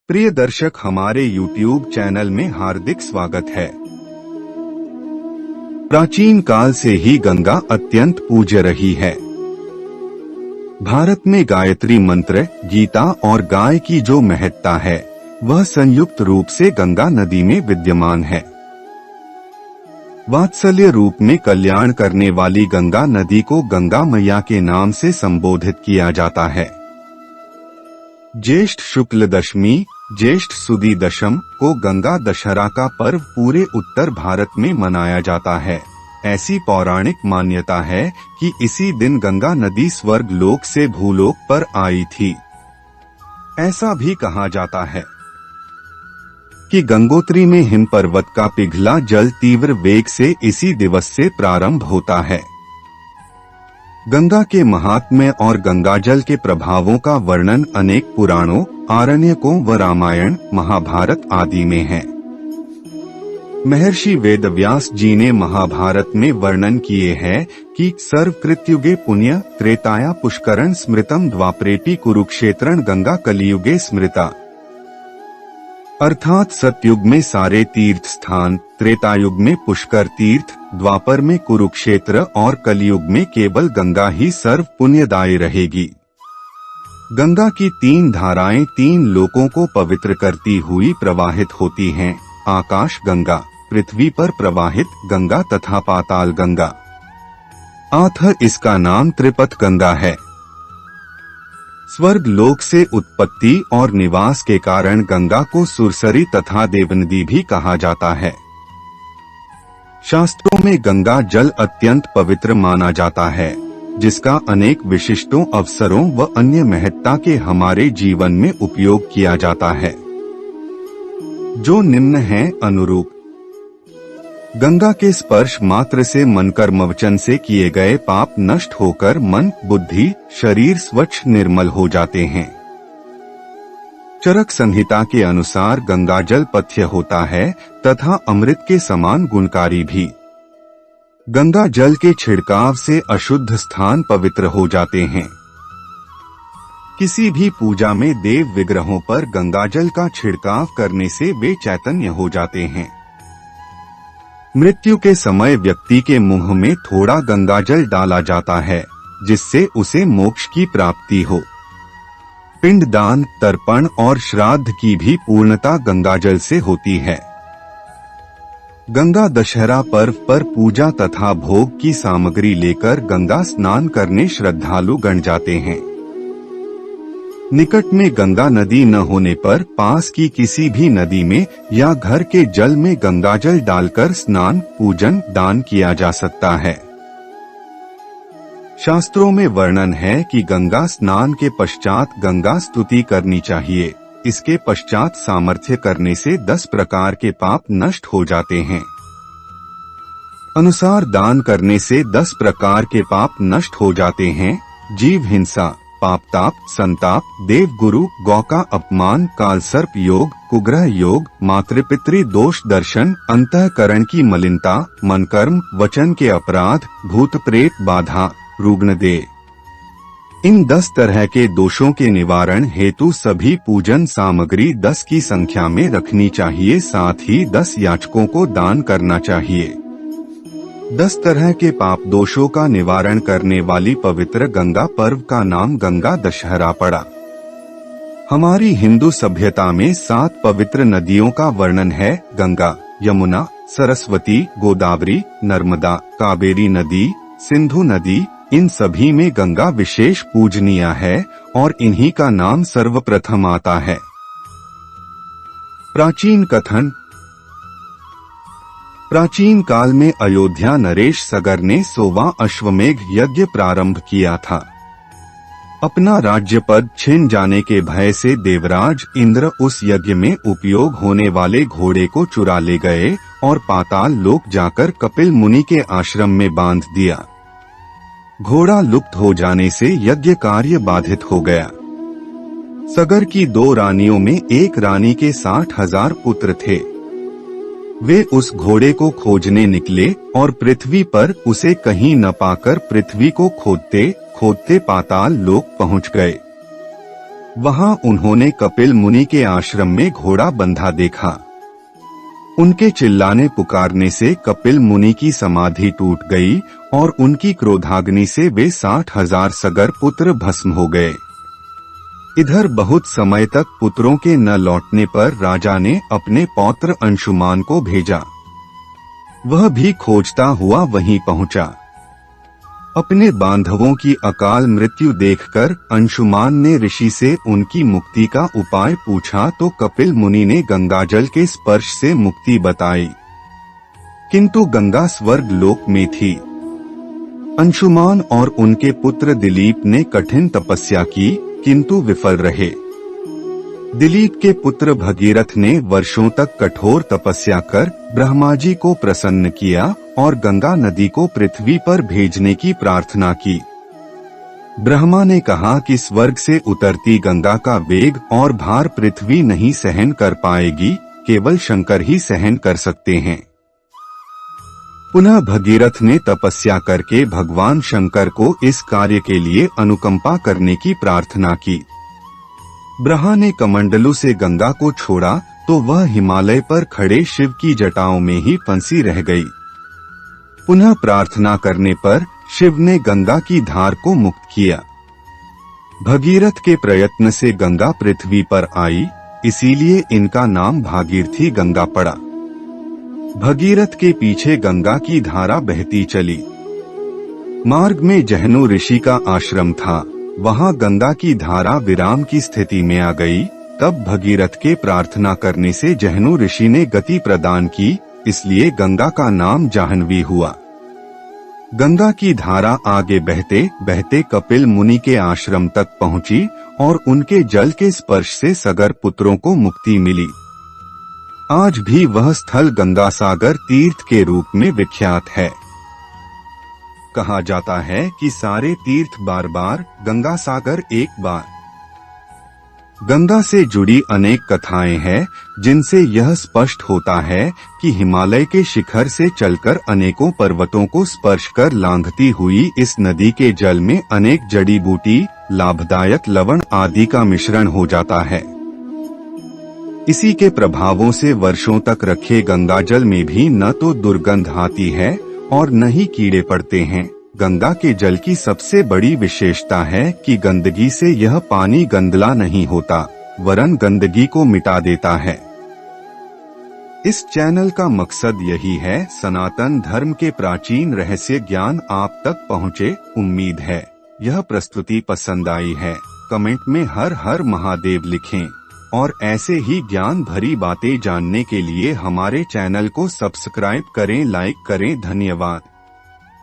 प्रिय दर्शक, हमारे YouTube चैनल में हार्दिक स्वागत है। प्राचीन काल से ही गंगा अत्यंत पूज्य रही है। भारत में गायत्री मंत्र, गीता और गाय की जो महत्ता है वह संयुक्त रूप से गंगा नदी में विद्यमान है। वात्सल्य रूप में कल्याण करने वाली गंगा नदी को गंगा मैया के नाम से संबोधित किया जाता है। ज्येष्ठ शुक्ल दशमी, ज्येष्ठ सुदी दशम को गंगा दशहरा का पर्व पूरे उत्तर भारत में मनाया जाता है। ऐसी पौराणिक मान्यता है कि इसी दिन गंगा नदी स्वर्ग लोक से भूलोक पर आई थी। ऐसा भी कहा जाता है कि गंगोत्री में हिम पर्वत का पिघला जल तीव्र वेग से इसी दिवस से प्रारंभ होता है। गंगा के महात्म्य और गंगाजल के प्रभावों का वर्णन अनेक पुराणों, आरण्यकों व रामायण, महाभारत आदि में है। महर्षि वेदव्यास जी ने महाभारत में वर्णन किए हैं कि सर्वकृत्युगे पुण्य त्रेताया पुष्करण स्मृतम द्वापरेति कुरुक्षेत्रं गंगा कलियुगे स्मृता। अर्थात सतयुग में सारे तीर्थ स्थान, त्रेतायुग में पुष्कर तीर्थ, द्वापर में कुरुक्षेत्र और कलयुग में केवल गंगा ही सर्व पुण्यदायी रहेगी। गंगा की तीन धाराएं तीन लोकों को पवित्र करती हुई प्रवाहित होती हैं। आकाश गंगा, पृथ्वी पर प्रवाहित गंगा तथा पाताल गंगा। अतः इसका नाम त्रिपथ गंगा है। स्वर्ग लोक से उत्पत्ति और निवास के कारण गंगा को सुरसरी तथा देवनदी भी कहा जाता है। शास्त्रों में गंगा जल अत्यंत पवित्र माना जाता है, जिसका अनेक विशिष्टों, अवसरों व अन्य महत्ता के हमारे जीवन में उपयोग किया जाता है, जो निम्न है अनुरूप। गंगा के स्पर्श मात्र से मन, कर्म, वचन से किए गए पाप नष्ट होकर मन, बुद्धि, शरीर स्वच्छ निर्मल हो जाते हैं। चरक संहिता के अनुसार गंगा जल पथ्य होता है तथा अमृत के समान गुणकारी भी। गंगा जल के छिड़काव से अशुद्ध स्थान पवित्र हो जाते हैं। किसी भी पूजा में देव विग्रहों पर गंगा जल का छिड़काव करने से वे चैतन्य हो जाते हैं। मृत्यु के समय व्यक्ति के मुंह में थोड़ा गंगाजल डाला जाता है, जिससे उसे मोक्ष की प्राप्ति हो। पिंडदान, तर्पण और श्राद्ध की भी पूर्णता गंगाजल से होती है। गंगा दशहरा पर्व पर पूजा तथा भोग की सामग्री लेकर गंगा स्नान करने श्रद्धालु गण जाते हैं। निकट में गंगा नदी न होने पर पास की किसी भी नदी में या घर के जल में गंगाजल डालकर स्नान, पूजन, दान किया जा सकता है। शास्त्रों में वर्णन है कि गंगा स्नान के पश्चात गंगा स्तुति करनी चाहिए। इसके पश्चात सामर्थ्य करने से 10 प्रकार के पाप नष्ट हो जाते हैं। अनुसार दान करने से 10 प्रकार के पाप नष्ट हो जाते हैं। जीव हिंसा, पापताप, संताप, देवगुरु, गौ का अपमान, कालसर्प योग, कुग्रह योग, मातृपितृ दोष दर्शन, अंतःकरण की मलिनता, मन, कर्म, वचन के अपराध, भूत प्रेत बाधा, रुग्ण देह। इन 10 तरह के दोषों के निवारण हेतु सभी पूजन सामग्री 10 की संख्या में रखनी चाहिए। साथ ही 10 याचकों को दान करना चाहिए। 10 तरह के पाप दोषों का निवारण करने वाली पवित्र गंगा पर्व का नाम गंगा दशहरा पड़ा। हमारी हिंदू सभ्यता में 7 पवित्र नदियों का वर्णन है। गंगा, यमुना, सरस्वती, गोदावरी, नर्मदा, कावेरी नदी, सिंधु नदी। इन सभी में गंगा विशेष पूजनीय है और इन्हीं का नाम सर्वप्रथम आता है। प्राचीन कथन। प्राचीन काल में अयोध्या नरेश सगर ने 100वां अश्वमेघ यज्ञ प्रारंभ किया था। अपना राज्य पद छिन जाने के भय से देवराज इंद्र उस यज्ञ में उपयोग होने वाले घोड़े को चुरा ले गए और पाताल लोक जाकर कपिल मुनि के आश्रम में बांध दिया। घोड़ा लुप्त हो जाने से यज्ञ कार्य बाधित हो गया। सगर की 2 रानियों में एक रानी के 60,000 पुत्र थे। वे उस घोड़े को खोजने निकले और पृथ्वी पर उसे कहीं न पाकर पृथ्वी को खोदते खोदते पाताल लोक पहुंच गए। वहां उन्होंने कपिल मुनि के आश्रम में घोड़ा बंधा देखा। उनके चिल्लाने पुकारने से कपिल मुनि की समाधि टूट गई और उनकी क्रोधाग्नि से वे 60,000 सगर पुत्र भस्म हो गए। इधर बहुत समय तक पुत्रों के न लौटने पर राजा ने अपने पौत्र अंशुमान को भेजा। वह भी खोजता हुआ वहीं पहुंचा। अपने बांधवों की अकाल मृत्यु देखकर अंशुमान ने ऋषि से उनकी मुक्ति का उपाय पूछा तो कपिल मुनि ने गंगाजल के स्पर्श से मुक्ति बताई, किंतु गंगा स्वर्ग लोक में थी। अंशुमान और उनके पुत्र दिलीप ने कठिन तपस्या की, किंतु विफल रहे। दिलीप के पुत्र भगीरथ ने वर्षों तक कठोर तपस्या कर ब्रह्मा जी को प्रसन्न किया और गंगा नदी को पृथ्वी पर भेजने की प्रार्थना की। ब्रह्मा ने कहा कि स्वर्ग से उतरती गंगा का वेग और भार पृथ्वी नहीं सहन कर पाएगी, केवल शंकर ही सहन कर सकते हैं। पुनः भगीरथ ने तपस्या करके भगवान शंकर को इस कार्य के लिए अनुकंपा करने की प्रार्थना की। ब्रह्मा ने कमंडलू से गंगा को छोड़ा तो वह हिमालय पर खड़े शिव की जटाओं में ही फंसी रह गई। पुनः प्रार्थना करने पर शिव ने गंगा की धार को मुक्त किया। भगीरथ के प्रयत्न से गंगा पृथ्वी पर आई, इसीलिए इनका नाम भागीरथी गंगा पड़ा। भगीरथ के पीछे गंगा की धारा बहती चली। मार्ग में जहनु ऋषि का आश्रम था, वहां गंगा की धारा विराम की स्थिति में आ गई। तब भगीरथ के प्रार्थना करने से जहनु ऋषि ने गति प्रदान की, इसलिए गंगा का नाम जाह्नवी हुआ। गंगा की धारा आगे बहते बहते कपिल मुनि के आश्रम तक पहुंची और उनके जल के स्पर्श से सगर पुत्रों को मुक्ति मिली। आज भी वह स्थल गंगा सागर तीर्थ के रूप में विख्यात है। कहा जाता है कि सारे तीर्थ बार बार, गंगा सागर एक बार। गंगा से जुड़ी अनेक कथाएं हैं, जिनसे यह स्पष्ट होता है कि हिमालय के शिखर से चलकर अनेकों पर्वतों को स्पर्श कर लांघती हुई इस नदी के जल में अनेक जड़ी बूटी, लाभदायक लवण आदि का मिश्रण हो जाता है। इसी के प्रभावों से वर्षों तक रखे गंगाजल में भी न तो दुर्गंध आती है और न ही कीड़े पड़ते हैं। गंगा के जल की सबसे बड़ी विशेषता है कि गंदगी से यह पानी गंदला नहीं होता, वरन गंदगी को मिटा देता है। इस चैनल का मकसद यही है, सनातन धर्म के प्राचीन रहस्य ज्ञान आप तक पहुँचे। उम्मीद है यह प्रस्तुति पसंद आई है। कमेंट में हर हर महादेव लिखें और ऐसे ही ज्ञान भरी बातें जानने के लिए हमारे चैनल को सब्सक्राइब करें, लाइक करें। धन्यवाद।